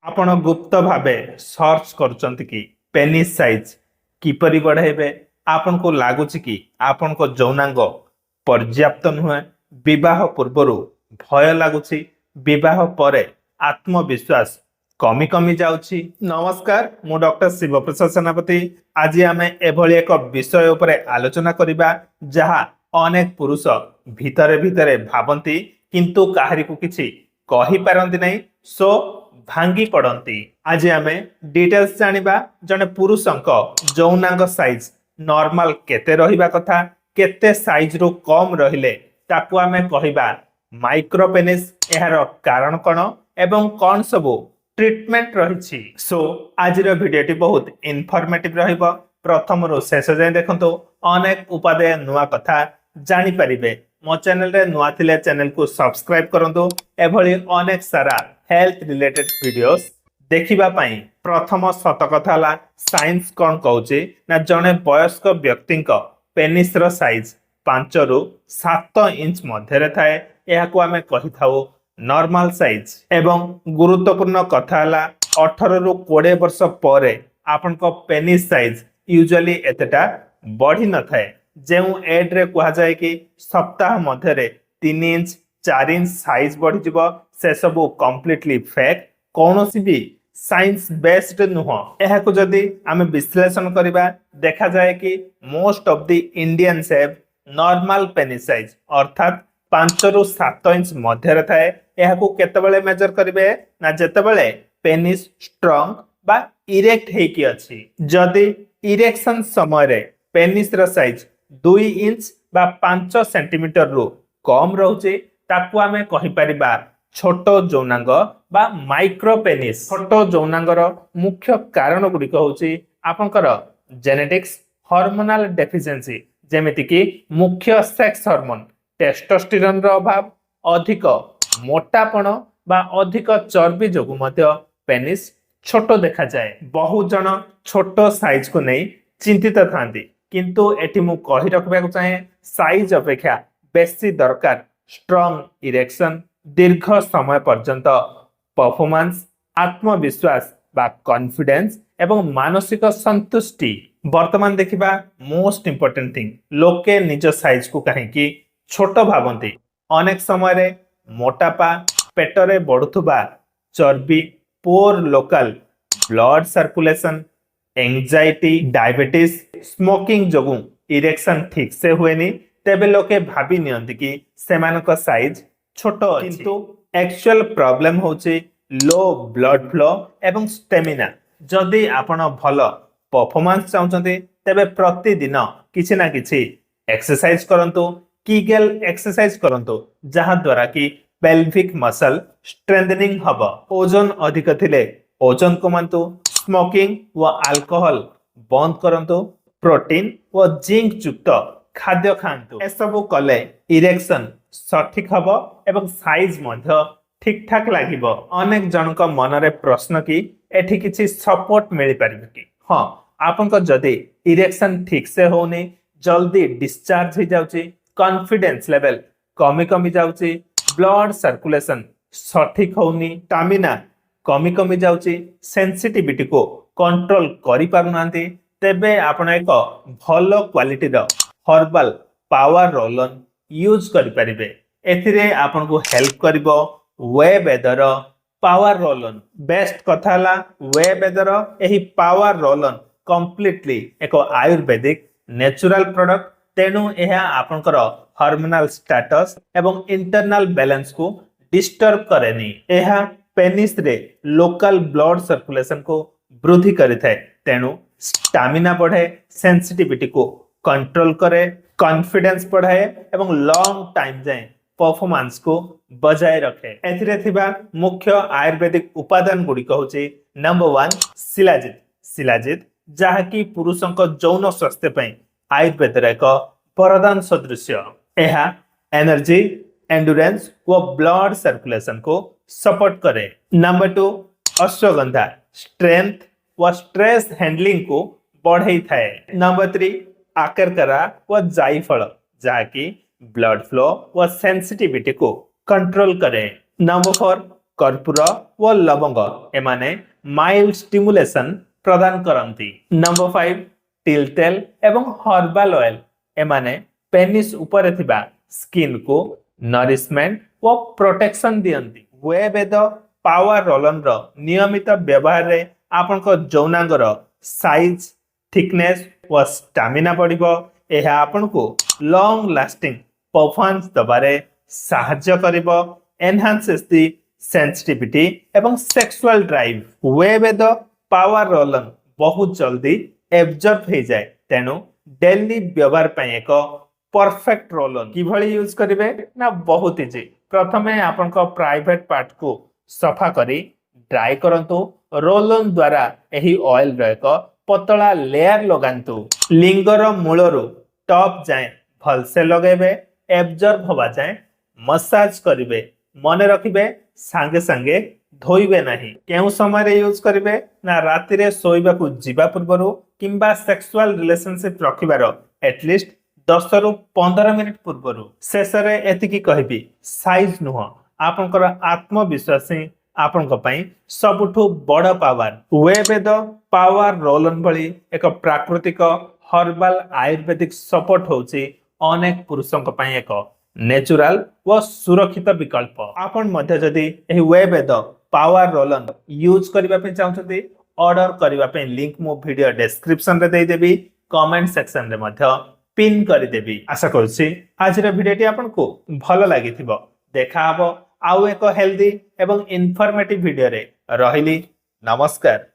ଆପଣ ଗୁପ୍ତ ଭାବେ ସର୍ଚ୍ଚ କରୁଛନ୍ତି କି ପେନିସ୍ ସାଇଜ କିପରି ବଢାଇବେ? ଆପଣଙ୍କୁ ଲାଗୁଛି କି ଆପଣଙ୍କ ଯୌନାଙ୍ଗ ପର୍ଯ୍ୟାପ୍ତ ନୁହେଁ? ବିବାହ ପୂର୍ବରୁ ଭୟ ଲାଗୁଛି, ବିବାହ ପରେ ଆତ୍ମବିଶ୍ୱାସ କମି କମି ଯାଉଛି। ନମସ୍କାର, ମୁଁ ଡକ୍ଟର ଶିବପ୍ରସାଦ ସେନାପତି। ଆଜି ଆମେ ଏଭଳି ଏକ ବିଷୟ ଉପରେ ଆଲୋଚନା କରିବା ଯାହା ଅନେକ ପୁରୁଷ ଭିତରେ ଭିତରେ ଭାବନ୍ତି କିନ୍ତୁ କାହାରିକୁ କିଛି କହିପାରନ୍ତି ନାହିଁ, ସୋ ଭାଙ୍ଗି ପଡନ୍ତି। ଆଜି ଆମେ ଡିଟେଲ୍ସ ଜାଣିବା ଜଣେ ପୁରୁଷଙ୍କ ଯୌନାଙ୍ଗ ସାଇଜ ନର୍ମାଲ କେତେ ରହିବା କଥା, କେତେ ସାଇଜରୁ କମ ରହିଲେ ତାକୁ ଆମେ କହିବା ମାଇକ୍ରୋପେନିସ୍, ଏହାର କାରଣ କ'ଣ ଏବଂ କ'ଣ ସବୁ ଟ୍ରିଟମେଣ୍ଟ ରହିଛି। ସୋ ଆଜିର ଭିଡ଼ିଓଟି ବହୁତ ଇନଫର୍ମେଟିଭ ରହିବ। ପ୍ରଥମରୁ ଶେଷ ଯାଏଁ ଦେଖନ୍ତୁ, ଅନେକ ଉପାଦେୟ ନୂଆ କଥା ଜାଣିପାରିବେ। ମୋ ଚ୍ୟାନେଲରେ ନୂଆ ଥିଲେ ଚ୍ୟାନେଲକୁ ସବସ୍କ୍ରାଇବ କରନ୍ତୁ ଏଭଳି ଅନେକ ସାରା ହେଲ୍ଥ ରିଲେଟେଡ ଭିଡ଼ିଓସ୍ ଦେଖିବା ପାଇଁ। ପ୍ରଥମ ସତ କଥା ହେଲା, ସାଇନ୍ସ କ'ଣ କହୁଛି ନା ଜଣେ ବୟସ୍କ ବ୍ୟକ୍ତିଙ୍କ ପେନିସର ସାଇଜ 5 ରୁ 7 ଇଞ୍ଚ ମଧ୍ୟରେ ଥାଏ। ଏହାକୁ ଆମେ କହିଥାଉ ନର୍ମାଲ ସାଇଜ। ଏବଂ ଗୁରୁତ୍ୱପୂର୍ଣ୍ଣ କଥା ହେଲା, 18 ରୁ 20 ବର୍ଷ ପରେ ଆପଣଙ୍କ ପେନିସ୍ ସାଇଜ ୟୁଜୁଆଲି ଏତେଟା ବଢି ନଥାଏ। ଯେଉଁ ଏଜ୍ରେ କୁହାଯାଏ କି ସପ୍ତାହ ମଧ୍ୟରେ 3 ଇଞ୍ଚ 4 ଇଞ୍ଚ ସାଇଜ ବଢିଯିବ, ସେସବୁ କମ୍ପ୍ଲିଟଲି ଫେକ୍, କୌଣସି ବି ସାଇନ୍ସ ବେସ୍ଡ ନୁହଁ। ଏହାକୁ ଯଦି ଆମେ ବିଶ୍ଳେଷଣ କରିବା, ଦେଖାଯାଏ କି most of the Indian have normal penis size ଅର୍ଥାତ୍ 5 ରୁ 7 ଇଞ୍ଚ ମଧ୍ୟରେ ଥାଏ। ଏହାକୁ କେତେବେଳେ ମେଜର କରିବେ ନା ଯେତେବେଳେ ପେନିସ୍ ଷ୍ଟ୍ରଙ୍ଗ ବା ଇରେକ୍ଟ ହେଇକି ଅଛି। ଯଦି ଇରେକ୍ସନ ସମୟରେ ପେନିସର ସାଇଜ 2 ଇଞ୍ଚ ବା 5 ସେଣ୍ଟିମିଟରରୁ କମ ରହୁଛି, ତାକୁ ଆମେ କହିପାରିବା ଛୋଟ ଯୌନାଙ୍ଗ ବା ମାଇକ୍ରୋପେନିସ୍। ଛୋଟ ଯୌନାଙ୍ଗର ମୁଖ୍ୟ କାରଣ ଗୁଡ଼ିକ ହେଉଛି ଆପଣଙ୍କର ଜେନେଟିକ୍ସ, ହରମୋନାଲ ଡେଫିସିଏନ୍ସି, ଯେମିତିକି ମୁଖ୍ୟ ସେକ୍ସ ହରମୋନ ଟେଷ୍ଟୋଷ୍ଟିରନର ଅଭାବ, ଅଧିକ ମୋଟାପଣ ବା ଅଧିକ ଚର୍ବି ଯୋଗୁଁ ମଧ୍ୟ ପେନିସ୍ ଛୋଟ ଦେଖାଯାଏ। ବହୁ ଜଣ ଛୋଟ ସାଇଜକୁ ନେଇ ଚିନ୍ତିତ ଥାନ୍ତି, କିନ୍ତୁ ଏଠି ମୁଁ କହି ରଖିବାକୁ ଚାହେଁ, ସାଇଜ ଅପେକ୍ଷା ବେଶୀ ଦରକାର ଷ୍ଟ୍ରଙ୍ଗ ଇରେକ୍ସନ, ଦୀର୍ଘ ସମୟ ପର୍ଯ୍ୟନ୍ତ ପରଫର୍ମାନ୍ସ, ଆତ୍ମବିଶ୍ୱାସ ବା କନଫିଡେନ୍ସ ଏବଂ ମାନସିକ ସନ୍ତୁଷ୍ଟି। ବର୍ତ୍ତମାନ ଦେଖିବା ମୋଷ୍ଟ ଇମ୍ପୋର୍ଟାଣ୍ଟ ଥିଙ୍ଗ, ଲୋକେ ନିଜ ସାଇଜକୁ କାହିଁକି ଛୋଟ ଭାବନ୍ତି? ଅନେକ ସମୟରେ ମୋଟାପା, ପେଟରେ ବଢୁଥିବା ଚର୍ବି, poor local blood circulation, anxiety, diabetes, smoking जोगु इरेक्शन ठीक से हुएनी, तेबे लोके भाभी नियंती कि सेमानक साइज छोट अछि। किंतु एक्चुअल प्रॉब्लम होछि लो ब्लड फ्लो एवं स्टेमिना। जदि आपण भल परफॉर्मेंस चाहते तेबे प्रतिदिन किछि ना किछि एक्सरसाइज करंतु, कीगेल एक्सरसाइज करंतु, जहां द्वारा कि पेल्विक मसल स्ट्रेंथनिंग हब। ओजन अधिक थिले ओजन कमांतु, स्मोकिंग व अल्कोहल बंद करंतु, प्रोटीन व जिंक युक्त खाद्य खांतु। एसबु कले इरेक्शन सठिक हब एवं साइज मध्य ठीक ठाक लागिबो। अनेक जनक मनरे प्रश्न कि एठी किछि सपोर्ट मिलि परिबो कि? हां, आपनक जदि इरेक्शन ठीक से होनी, जल्दी डिस्चार्ज हो जाउची, कॉन्फिडेंस लेवल कमी कमी जाउची, ब्लड सर्कुलेशन सठिक होनी, स्टामिना कमी कमी जाउची, सेंसिटिविटी को कंट्रोल करि पारुनांती, तेबे आपण एक भलो क्वालिटी रो herbal power roll on use करि परिबे। एथिरे आपन को हेल्प करिवो वेबेदर पावर रोल ऑन। बेस्ट कथा ला वेबेदर एही पावर रोल ऑन कंप्लीटली एक आयुर्वेदिक नेचुरल प्रोडक्ट, तेनु एहा आपनकर हार्मोनल स्टेटस एवं इंटरनल बैलेंस को डिस्टर्ब करेनी। एहा पेनिस रे लोकल ब्लड सर्कुलेशन को वृद्धि करिଥାଏ, तेणु स्टामिना बढ़े, सेंसिटिविटी को कंट्रोल करे, कॉन्फिडेंस बढ़ाए एवं लॉन्ग टाइम जाए परफॉर्मेंस को बजाय रखे। एथिरे थिबा मुख्य आयुर्वेदिक उपादान गुडी कहउची नंबर 1 शिलाजित। शिलाजित जहा कि पुरुषक यौन स्वास्थ्य पई आयुर्वेद रे एक वरदान सदृश। एहा एनर्जी, एंडुरेंस व ब्लड सर्कुलेशन को सपोर्ट करे। नंबर 2 अश्वगंधा स्ट्रेंथ व स्ट्रेस हैंडलिंग को बढ़ाई थाए। नंबर 3 आकरकरा व जायफल जहाँकि ब्लड फ्लो व सेंसिटिविटी को कंट्रोल करे। नंबर 4 कर्पूर व लवंग एमाने माइल्ड स्टिमुलेशन प्रदान करती। नंबर 5 तिल तेल एवं हर्बाल ऑयल एमाने पेनिस उपरे थिबा स्किन को नरिशमेंट व प्रोटेक्शन दियंती। वेद पावर रोलन रो नियमित व्यवहार रे आपनको जौनांगर साइज थिकनेस व स्टामिना बढ़िबो। एहा आपनको लॉन्ग लास्टिंग परफॉर्मेंस दबारे साहाय्य करिबो। एनहांसेस दी सेंसिटिविटी एवं सेक्सुअल ड्राइव। वेद पावर रोलन बहुत जल्दी एब्जॉर्ब हो जाए, तेणु डेली व्यवहार पई एक परफेक्ट रोलन किभली यूज करिवे ना बहुत इजी। प्रथमे आपनको प्राइवेट पार्ट को सफा करी ड्राई करंतु। रोलन द्वारा एही ऑयल रो एक पतला लेयर लगांतु। लिंगर मूलरू टॉप जाए भलसे लगेबे। एब्जॉर्ब होबा जाए मसाज करिवे। मने रखिबे संगे संगे धोइबे नहीं। केउ समय रे यूज करिवे ना राति रे सोइबा को जिबा पूर्वरु किंबा सेक्सुअल रिलेशनशिप रखिबार एटलिस्ट 10 रु 15 मिनिट पूर्वरु। शेषरे एतिकी कहबी साइज नुह आपनकर आत्मविश्वास ही आपनक पई सबुठु बड़ पावर। वेद पावर रोलन भली एक प्राकृतिक हर्बाल आयुर्वेदिक सपोर्ट होची अनेक पुरुषंक पई एक नेचुरल व सुरक्षित विकल्प। आपन मध्य जदि एही वेद पावर रोलन यूज करिबा पे चाहउछथि ऑर्डर करिबा पे लिंक मो वीडियो डिस्क्रिप्शन रे देई देबी। कमेंट सेक्शन रे मध्य पिन कर देबी। आशा करूछि आज रे वीडियोटी आपनको भलो लागिथिबो। देखा हबो आउ एक हेल्दी एवं इन्फॉर्मेटिव वीडियो रे। रहिली नमस्कार।